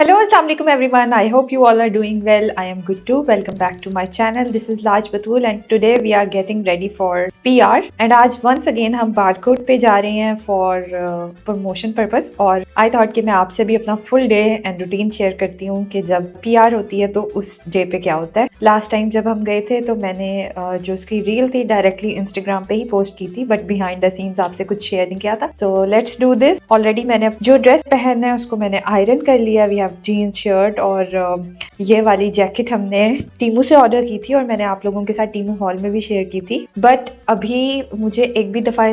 Hello, Assalamualaikum everyone. I hope you all are doing well. I am good too. Welcome back to my channel. This is Laj Batul and today we are getting ready for PR. And आज once again हम barcode पे जा रहे हैं for promotion purpose और I thought कि मैं आपसे भी अपना full day and routine share करती हूँ कि जब PR होती है तो उस day पे क्या होता है. Last time जब हम गए थे तो मैंने जो उसकी reel थी directly Instagram पे ही post की थी but behind the scenes आपसे कुछ share नहीं किया था. So let's do this. Already मैंने जो dress पहनना है उसको मैंने iron कर लिया. We have जीन्स शर्ट और ये वाली जैकेट हमने टीमू से ऑर्डर की थी और मैंने आप लोगों के साथ टीमू हॉल में भी शेयर की थी. बट अभी मुझे एक भी दफ़ा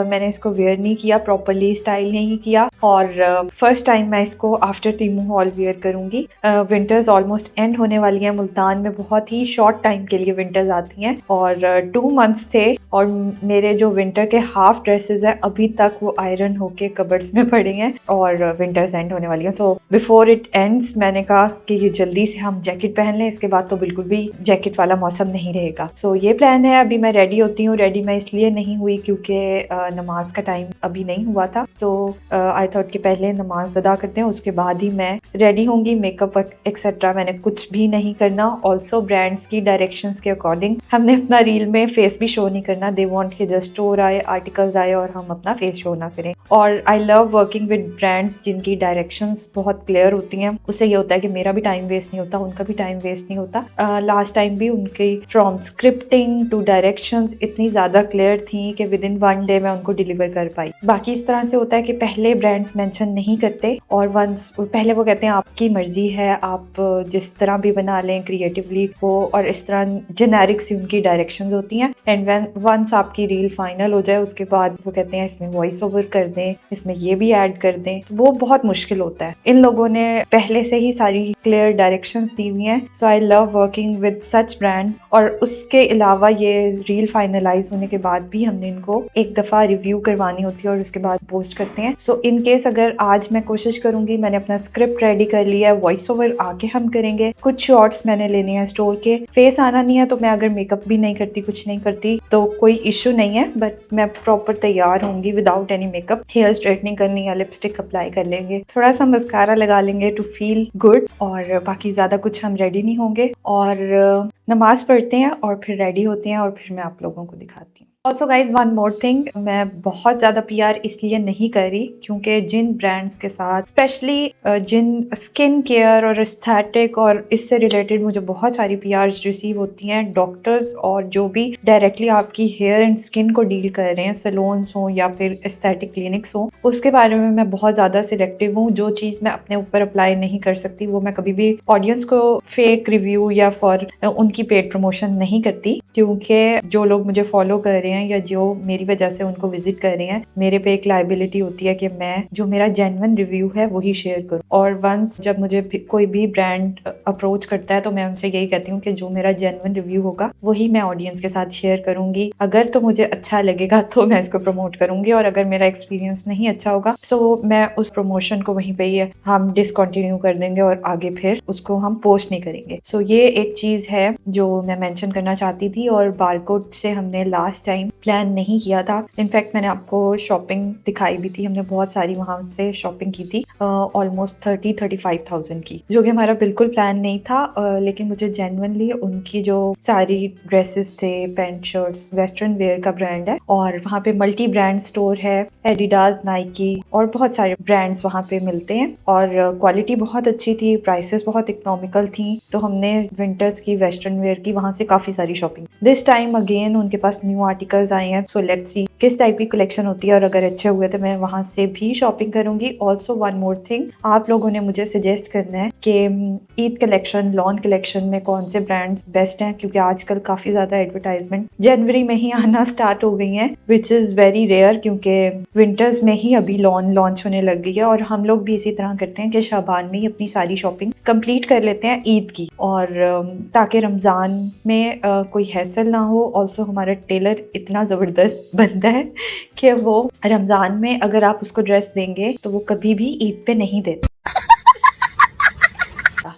मैंने इसको वेयर नहीं किया, प्रॉपरली स्टाइल नहीं किया और फर्स्ट टाइम मैं इसको आफ्टर टीमू हॉल वेयर करूँगी. विंटर्स ऑलमोस्ट एंड होने वाली हैं. मुल्तान में बहुत ही शॉर्ट टाइम के लिए विंटर्स आती हैं और 2 मंथ्स थे और मेरे जो विंटर के हाफ ड्रेसेस हैं अभी तक वो आयरन होके कबर्ड्स में पड़े हैं और विंटर्स एंड होने वाली हैं. सो बिफोर इट एंड्स मैंने कहा कि ये जल्दी से हम जैकेट पहन लें, इसके बाद तो बिल्कुल भी जैकेट वाला मौसम नहीं रहेगा. सो ये प्लान है. अभी मैं रेडी होती हूँ. रेडी मैं इसलिए नहीं हुई क्योंकि नमाज का टाइम अभी नहीं हुआ था. सो आई थॉट कि पहले नमाज अदा करते हैं उसके बाद ही मैं रेडी होंगी. मेकअप एक्सेट्रा मैंने कुछ भी नहीं करना. ऑल्सो ब्रांड्स की डायरेक्शंस के अकॉर्डिंग हमने अपना रील में फेस भी शो नहीं करना. दे वॉन्ट कि जस्ट स्टोर आए, आर्टिकल्स आए और हम अपना फेस शो ना करें. और आई लव वर्किंग विद ब्रांड्स जिनकी डायरेक्शंस बहुत क्लियर होती हैं. उससे ये होता है कि मेरा भी टाइम वेस्ट नहीं होता, उनका भी टाइम वेस्ट नहीं होता. लास्ट टाइम भी उनकी फ्रॉम स्क्रिप्टिंग टू डायरेक्शंस इतनी ज़्यादा क्लियर थी कि विद इन 1 डे मैं उनको डिलीवर कर पाई. बाकी इस तरह से होता है कि पहले ब्रांड्स मेंशन नहीं करते और वंस पहले वो कहते हैं आपकी मर्जी है, आप जिस तरह भी बना लें क्रिएटिवली वो, और इस तरह जेनेरिक सी उनकी डायरेक्शंस होती हैं. एंड वंस आपकी रील फाइनल हो जाए उसके बाद वो कहते हैं इसमें वॉइस ओवर कर दें, इसमें ये भी ऐड कर दें. तो वो बहुत मुश्किल होता है. इन लोगों ने पहले से ही सारी क्लियर डायरेक्शंस दी हुई हैं. So I love working with such brands. और उसके अलावा ये रील फाइनलाइज होने के बाद भी हमने इनको एक दफ़ा रिव्यू करवानी होती है और उसके बाद पोस्ट करते हैं. सो इन केस अगर आज मैं कोशिश करूंगी, मैंने अपना स्क्रिप्ट रेडी कर लिया है, वॉइस ओवर आके हम करेंगे, कुछ शॉर्ट्स मैंने लेने हैं स्टोर के, फेस आना नहीं है तो मैं अगर मेकअप भी नहीं करती, कुछ नहीं करती तो कोई इशू नहीं है. बट मैं प्रॉपर तैयार होंगी without any makeup. Hair straightening करनी है, लिपस्टिक अप्लाई कर लेंगे, थोड़ा सा मस्कारा लगा लेंगे टू फील गुड और बाकी ज़्यादा कुछ हम रेडी नहीं होंगे. और नमाज पढ़ते हैं और फिर रेडी होते हैं और फिर मैं आप लोगों को दिखाती हूँ. Also guys one more thing, मैं बहुत ज़्यादा PR इसलिए नहीं कर रही क्योंकि जिन ब्रांड्स के साथ स्पेशली जिन स्किन केयर और एस्थेटिक और इससे रिलेटेड मुझे बहुत सारी PRs रिसीव होती हैं, डॉक्टर्स और जो भी डायरेक्टली आपकी हेयर एंड स्किन को डील कर रहे हैं, सैलून्स हों या फिर एस्थेटिक क्लिनिक्स हों, उसके बारे में मैं बहुत ज़्यादा सिलेक्टिव हूँ. जो चीज़ मैं अपने ऊपर अप्लाई नहीं कर सकती वो मैं कभी भी ऑडियंस को फेक रिव्यू या फॉर उनकी पेड प्रमोशन नहीं करती. क्योंकि जो लोग मुझे फॉलो कर रहे हैं या जो मेरी वजह से उनको विजिट कर रहे हैं, मेरे पे एक लायबिलिटी होती है कि मैं जो मेरा जेन्युइन रिव्यू है वही शेयर करूं. और वंस जब मुझे कोई भी ब्रांड अप्रोच करता है तो मैं उनसे यही कहती हूँ कि जो मेरा जेन्युइन रिव्यू होगा वही मैं ऑडियंस के साथ शेयर करूंगी. अगर तो मुझे अच्छा लगेगा तो मैं इसको प्रमोट करूंगी और अगर मेरा एक्सपीरियंस नहीं अच्छा होगा तो मैं उस प्रमोशन को वहीं पे ही हम डिसकंटिन्यू कर देंगे और आगे फिर उसको हम पोस्ट नहीं करेंगे. सो ये एक चीज़ है जो मैं मेंशन करना चाहती थी. और बारकोड से हमने लास्ट टाइम प्लान नहीं किया था. इनफैक्ट मैंने आपको शॉपिंग दिखाई भी थी, हमने बहुत सारी वहाँ से शॉपिंग की थी, ऑलमोस्ट 30-35,000 की, जो कि हमारा बिल्कुल प्लान नहीं था. लेकिन मुझे जेन्युइनली उनकी जो सारी ड्रेसेस थे, पैंट शर्ट्स, वेस्टर्न वेयर का ब्रांड है और वहाँ पे मल्टी ब्रांड स्टोर है, एडिडास, नाइकी और बहुत सारे ब्रांड्स वहाँ पे मिलते हैं और क्वालिटी बहुत अच्छी थी, प्राइसेस बहुत इकोनॉमिकल थी. तो हमने विंटर्स की, वेस्टर्न वेयर की वहाँ से काफ़ी सारी शॉपिंग. दिस टाइम अगेन उनके पास न्यू आर्टिकल्स आए हैं. सो लेट्स सी किस टाइप की कलेक्शन होती है और अगर अच्छे हुए तो मैं वहाँ से भी शॉपिंग करूंगी. ऑल्सो वन मोर थिंग, आप लोगों ने मुझे सजेस्ट करना है कि ईद कलेक्शन, लॉन कलेक्शन में कौन से ब्रांड्स बेस्ट हैं क्योंकि आजकल काफ़ी ज़्यादा एडवर्टाइजमेंट जनवरी में ही आना स्टार्ट हो गई हैं, विच इज़ वेरी रेयर क्योंकि विंटर्स में ही अभी लॉन लॉन्च होने लग गई है. और हम लोग भी इसी तरह करते हैं कि शाबान में ही अपनी सारी शॉपिंग कंप्लीट कर लेते हैं ईद की, और ताकि रमज़ान में कोई हैसल ना हो. ऑल्सो हमारा टेलर इतना ज़बरदस्त बनता है कि वो रमज़ान में अगर आप उसको ड्रेस देंगे तो वो कभी भी ईद पे नहीं देता.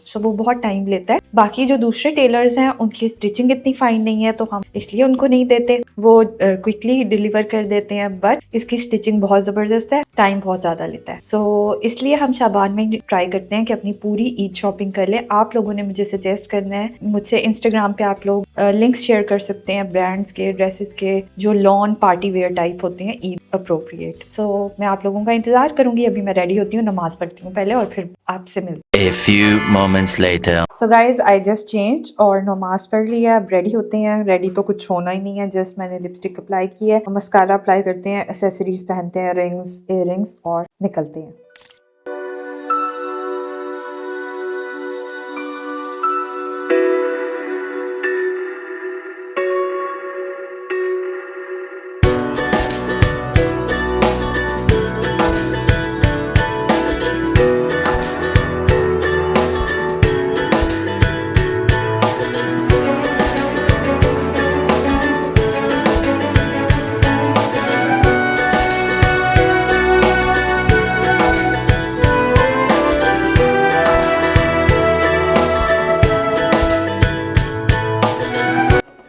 सो वो बहुत टाइम लेता है। बाकी जो दूसरे टेलर्स हैं उनकी स्टिचिंग इतनी फाइन नहीं है, तो हम इसलिए उनको नहीं देते, वो क्विकली डिलीवर कर देते हैं, बट इसकी स्टिचिंग बहुत ज़बरदस्त है, टाइम बहुत ज़्यादा लेता है। सो इसलिए हम शाबान में ट्राई करते हैं कि अपनी पूरी ईद शॉपिंग कर लें। आप लोगों ने मुझे सजेस्ट करना है, मुझसे इंस्टाग्राम पे आप लोग लिंक्स शेयर कर सकते हैं ब्रांड्स के, ड्रेसेस के, जो लॉन पार्टी वेयर टाइप होते हैं ईद अप्रोप्रिएट। सो मैं आप लोगों का इंतजार करूंगी। अभी मैं रेडी होती हूँ, नमाज पढ़ती हूँ पहले और फिर आपसे मिलती हूँ। A few moments later. So guys, I just changed और नमाज पढ़ लिया। अब रेडी होते हैं। रेडी तो कुछ होना ही नहीं है, जस्ट मैंने लिपस्टिक अप्लाई की है, मस्कारा अप्लाई करते हैं, एक्सेसरीज पहनते हैं, रिंग्स, इयररिंग्स और निकलते हैं।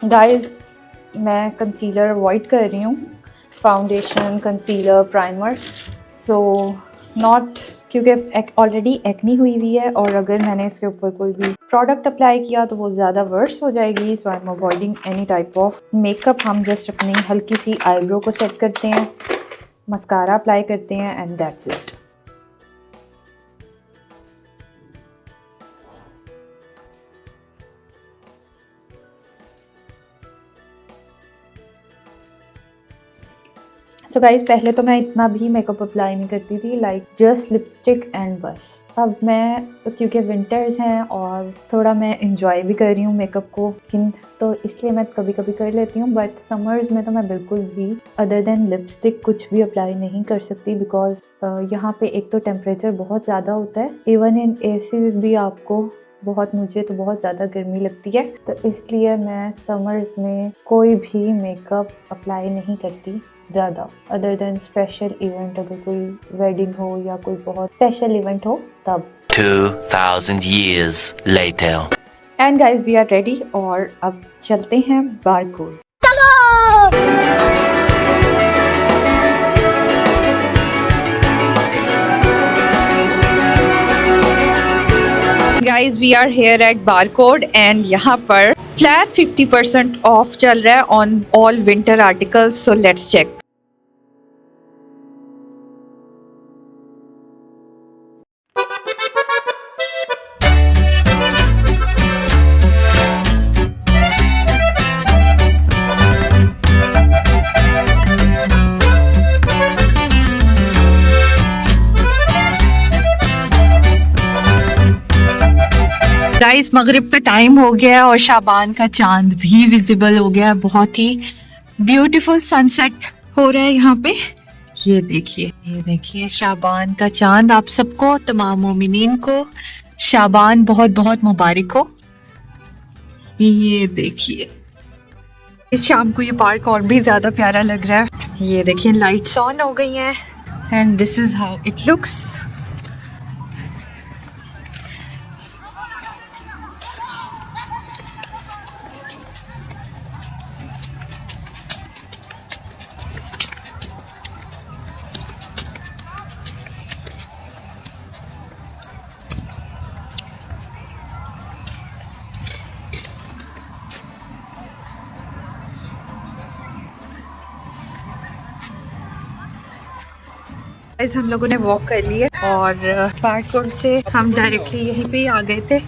गाइस, मैं कंसीलर अवॉइड कर रही हूँ, foundation, concealer, primer, so not, क्योंकि ऑलरेडी एक्नी हुई है और अगर मैंने इसके ऊपर कोई भी प्रोडक्ट अप्लाई किया तो वो ज़्यादा वर्स हो जाएगी। So I am avoiding any type of makeup. हम जस्ट अपनी हल्की सी आईब्रो को सेट करते हैं, मस्कारा अप्लाई करते हैं and that's it. So guys, पहले तो मैं इतना भी मेकअप अप्लाई नहीं करती थी, लाइक जस्ट लिपस्टिक एंड बस। अब मैं, क्योंकि विंटर्स हैं और थोड़ा मैं इंजॉय भी कर रही हूँ मेकअप को, तो इसलिए मैं कभी कभी कर लेती हूँ, बट समर्स में तो मैं बिल्कुल भी अदर देन लिपस्टिक कुछ भी अप्लाई नहीं कर सकती, बिकॉज यहाँ पे एक तो टेम्परेचर बहुत ज़्यादा होता है, इवन इन एसीज भी आपको मुझे तो बहुत ज़्यादा गर्मी लगती है, तो इसलिए मैं समर्स में कोई भी मेकअप अप्लाई नहीं करती ज़्यादा, अदर देन स्पेशल इवेंट, अगर कोई वेडिंग हो या कोई बहुत स्पेशल इवेंट हो तब। 2000 years later. And guys, we are ready और अब चलते हैं Barcode. Guys, we are here at Barcode and यहाँ पर फ्लैट 50% ऑफ चल रहा है on all winter articles, so let's check. Guys, मगरिब का टाइम हो गया और शाबान का चांद भी विजिबल हो गया। बहुत ही ब्यूटीफुल सनसेट हो रहा है यहाँ पे। ये देखिए शाबान का चांद। आप सबको, तमाम मोमिनीन को शाबान बहुत बहुत मुबारक हो। ये देखिए, इस शाम को ये पार्क और भी ज्यादा प्यारा लग रहा है। ये देखिए, लाइट्स ऑन हो गई हैं and this is how it looks. हम लोगों ने वॉक कर लिया और बारकोड से हम डायरेक्टली यहीं पे आ गए थे।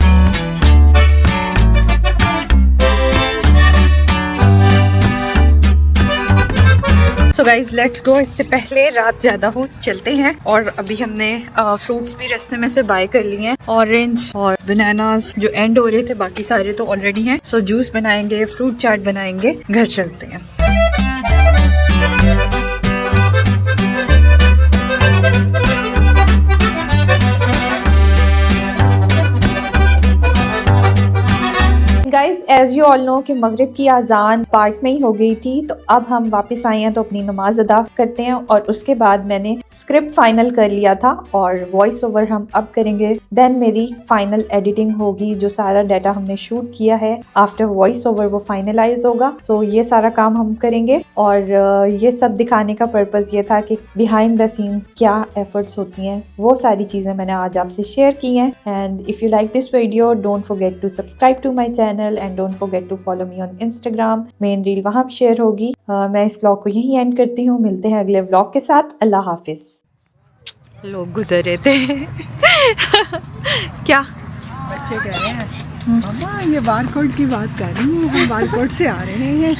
So guys, let's go. इससे पहले रात ज्यादा हो, चलते हैं। और अभी हमने फ्रूट्स भी रास्ते में से बाय कर लिए हैं, ऑरेंज और बनानास जो एंड हो रहे थे, बाकी सारे तो ऑलरेडी हैं। सो जूस बनाएंगे, फ्रूट चाट बनाएंगे, घर चलते हैं। Guys, as you all know कि मगरिब की अजान पार्क में ही हो गई थी, तो अब हम वापस आए हैं तो अपनी नमाज अदा करते हैं। और उसके बाद मैंने स्क्रिप्ट फाइनल कर लिया था और वॉइस ओवर हम अब करेंगे। देन मेरी फाइनल एडिटिंग होगी, जो सारा डाटा हमने शूट किया है आफ्टर वॉइस ओवर वो फाइनलाइज होगा। सो ये सारा काम हम करेंगे और ये सब दिखाने का पर्पस ये था कि बिहाइंड द सीन्स क्या एफर्ट्स होती हैं, वो सारी चीजें मैंने आज आपसे शेयर की हैं। And if you like this video, don't forget to subscribe to my channel and don't forget to follow me on Instagram. मेन रील वहां शेयर होगी। मैं इस व्लॉग को यहीं एंड करती हूँ। मिलते हैं अगले व्लॉग के साथ। अल्लाह हाफिज। लोग गुजर रहे थे क्या बच्चे कह रहे हैं मम्मा ये बारकोड की बात कर रही हैं, हम बारकोड से आ रहे हैं।